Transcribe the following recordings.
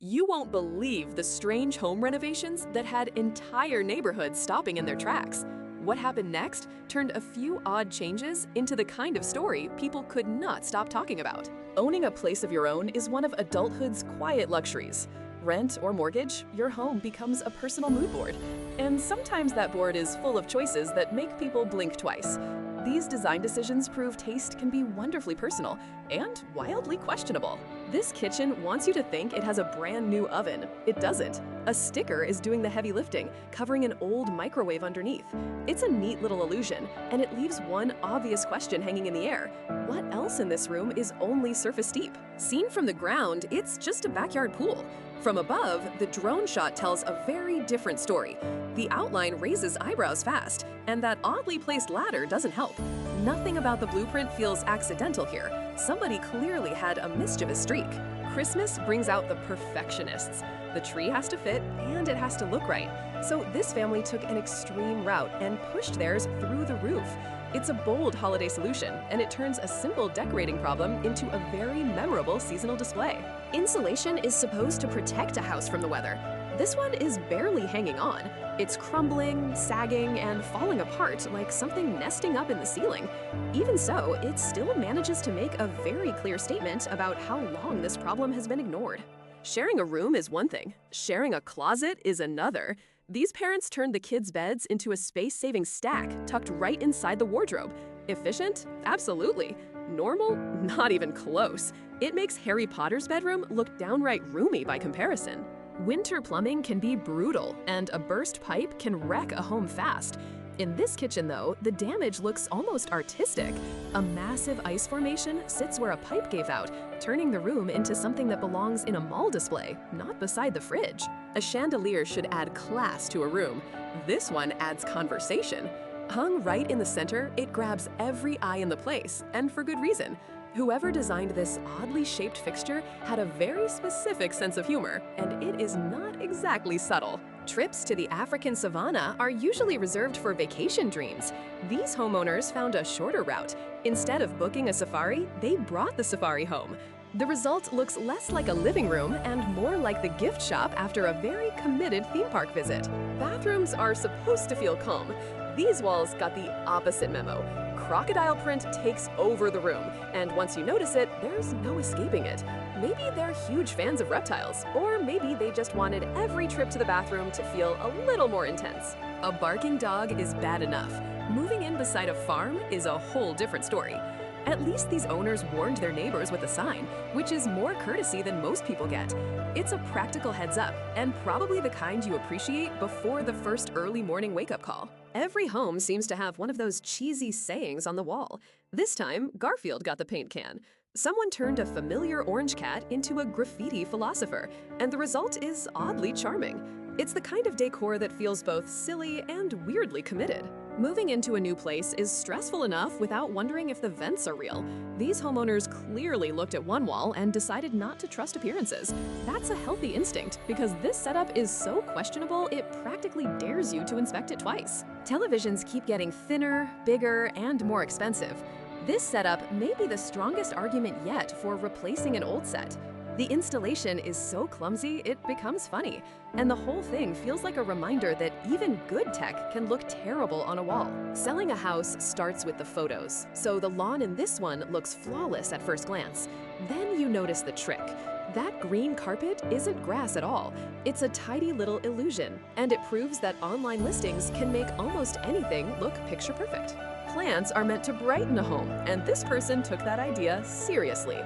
You won't believe the strange home renovations that had entire neighborhoods stopping in their tracks. What happened next turned a few odd changes into the kind of story people could not stop talking about. Owning a place of your own is one of adulthood's quiet luxuries. Rent or mortgage, your home becomes a personal mood board. And sometimes that board is full of choices that make people blink twice. These design decisions prove taste can be wonderfully personal and wildly questionable. This kitchen wants you to think it has a brand new oven. It doesn't. A sticker is doing the heavy lifting, covering an old microwave underneath. It's a neat little illusion, and it leaves one obvious question hanging in the air. What else in this room is only surface deep? Seen from the ground, it's just a backyard pool. From above, the drone shot tells a very different story. The outline raises eyebrows fast, and that oddly placed ladder doesn't help. Nothing about the blueprint feels accidental here. Somebody clearly had a mischievous streak. Christmas brings out the perfectionists. The tree has to fit, and it has to look right. So this family took an extreme route and pushed theirs through the roof. It's a bold holiday solution, and it turns a simple decorating problem into a very memorable seasonal display. Insulation is supposed to protect a house from the weather. This one is barely hanging on. It's crumbling, sagging, and falling apart like something nesting up in the ceiling. Even so, it still manages to make a very clear statement about how long this problem has been ignored. Sharing a room is one thing. Sharing a closet is another. These parents turned the kids' beds into a space-saving stack tucked right inside the wardrobe. Efficient? Absolutely. Normal? Not even close. It makes Harry Potter's bedroom look downright roomy by comparison. Winter plumbing can be brutal, and a burst pipe can wreck a home fast. In this kitchen, though, the damage looks almost artistic. A massive ice formation sits where a pipe gave out, turning the room into something that belongs in a mall display, not beside the fridge. A chandelier should add class to a room. This one adds conversation. Hung right in the center, it grabs every eye in the place, and for good reason. Whoever designed this oddly shaped fixture had a very specific sense of humor, and it is not exactly subtle. Trips to the African savanna are usually reserved for vacation dreams. These homeowners found a shorter route. Instead of booking a safari, they brought the safari home. The result looks less like a living room and more like the gift shop after a very committed theme park visit. Bathrooms are supposed to feel calm. These walls got the opposite memo. Crocodile print takes over the room, and once you notice it, there's no escaping it. Maybe they're huge fans of reptiles, or maybe they just wanted every trip to the bathroom to feel a little more intense. A barking dog is bad enough. Moving in beside a farm is a whole different story. At least these owners warned their neighbors with a sign, which is more courtesy than most people get. It's a practical heads up, and probably the kind you appreciate before the first early morning wake-up call. Every home seems to have one of those cheesy sayings on the wall. This time, Garfield got the paint can. Someone turned a familiar orange cat into a graffiti philosopher, and the result is oddly charming. It's the kind of decor that feels both silly and weirdly committed. Moving into a new place is stressful enough without wondering if the vents are real. These homeowners clearly looked at one wall and decided not to trust appearances. That's a healthy instinct, because this setup is so questionable it practically dares you to inspect it twice. Televisions keep getting thinner, bigger, and more expensive. This setup may be the strongest argument yet for replacing an old set. The installation is so clumsy, it becomes funny. And the whole thing feels like a reminder that even good tech can look terrible on a wall. Selling a house starts with the photos, so the lawn in this one looks flawless at first glance. Then you notice the trick. That green carpet isn't grass at all. It's a tidy little illusion, and it proves that online listings can make almost anything look picture perfect. Plants are meant to brighten a home, and this person took that idea seriously.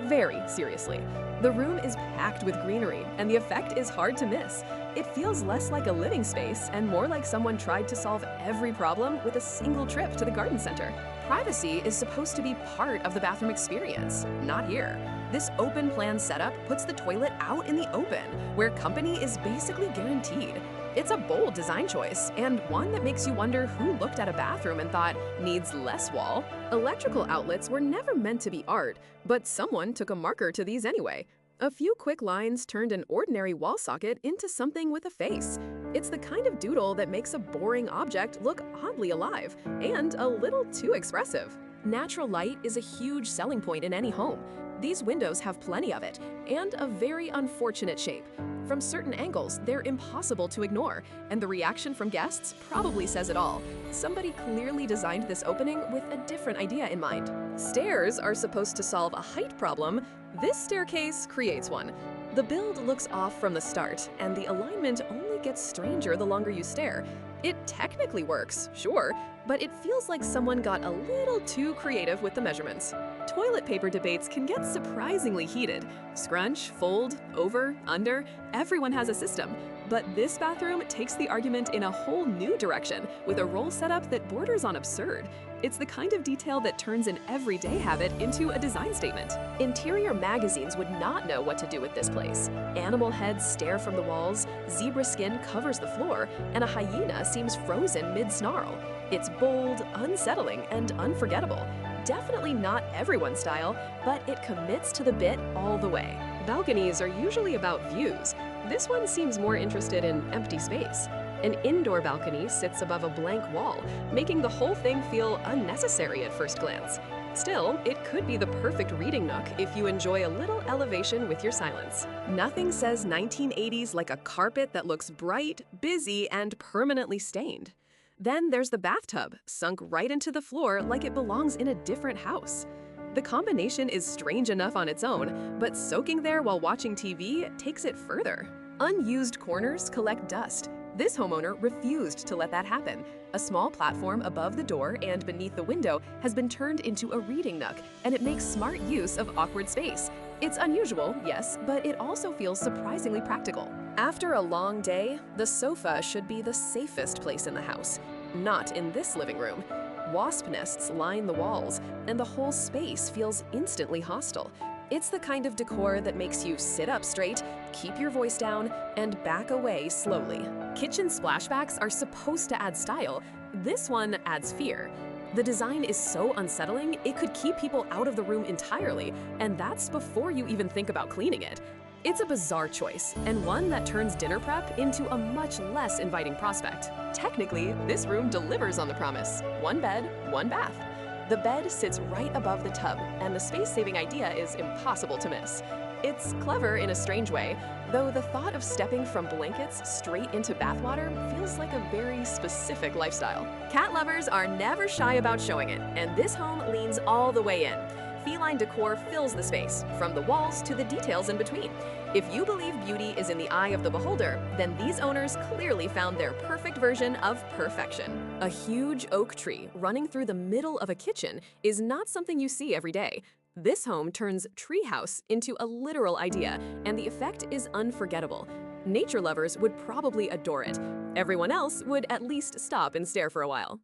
Very seriously. The room is packed with greenery, and the effect is hard to miss. It feels less like a living space and more like someone tried to solve every problem with a single trip to the garden center. Privacy is supposed to be part of the bathroom experience, not here. This open plan setup puts the toilet out in the open, where company is basically guaranteed. It's a bold design choice, and one that makes you wonder who looked at a bathroom and thought, needs less wall. Electrical outlets were never meant to be art, but someone took a marker to these anyway. A few quick lines turned an ordinary wall socket into something with a face. It's the kind of doodle that makes a boring object look oddly alive, and a little too expressive. Natural light is a huge selling point in any home. These windows have plenty of it, and a very unfortunate shape. From certain angles, they're impossible to ignore, and the reaction from guests probably says it all. Somebody clearly designed this opening with a different idea in mind. Stairs are supposed to solve a height problem. This staircase creates one. The build looks off from the start, and the alignment only gets stranger the longer you stare. It technically works, sure, but it feels like someone got a little too creative with the measurements. Toilet paper debates can get surprisingly heated. Scrunch, fold, over, under, everyone has a system. But this bathroom takes the argument in a whole new direction with a roll setup that borders on absurd. It's the kind of detail that turns an everyday habit into a design statement. Interior magazines would not know what to do with this place. Animal heads stare from the walls, zebra skin covers the floor, and a hyena seems frozen mid-snarl. It's bold, unsettling, and unforgettable. Definitely not everyone's style, but it commits to the bit all the way. Balconies are usually about views. This one seems more interested in empty space. An indoor balcony sits above a blank wall, making the whole thing feel unnecessary at first glance. Still, it could be the perfect reading nook if you enjoy a little elevation with your silence. Nothing says 1980s like a carpet that looks bright, busy, and permanently stained. Then there's the bathtub, sunk right into the floor like it belongs in a different house. The combination is strange enough on its own, but soaking there while watching TV takes it further. Unused corners collect dust. This homeowner refused to let that happen. A small platform above the door and beneath the window has been turned into a reading nook, and it makes smart use of awkward space. It's unusual, yes, but it also feels surprisingly practical. After a long day, the sofa should be the safest place in the house. Not in this living room. Wasp nests line the walls, and the whole space feels instantly hostile. It's the kind of decor that makes you sit up straight, keep your voice down, and back away slowly. Kitchen splashbacks are supposed to add style. This one adds fear. The design is so unsettling, it could keep people out of the room entirely, and that's before you even think about cleaning it. It's a bizarre choice, and one that turns dinner prep into a much less inviting prospect. Technically, this room delivers on the promise. One bed, one bath. The bed sits right above the tub, and the space-saving idea is impossible to miss. It's clever in a strange way, though the thought of stepping from blankets straight into bathwater feels like a very specific lifestyle. Cat lovers are never shy about showing it, and this home leans all the way in. Feline decor fills the space, from the walls to the details in between. If you believe beauty is in the eye of the beholder, then these owners clearly found their perfect version of perfection. A huge oak tree running through the middle of a kitchen is not something you see every day. This home turns treehouse into a literal idea, and the effect is unforgettable. Nature lovers would probably adore it. Everyone else would at least stop and stare for a while.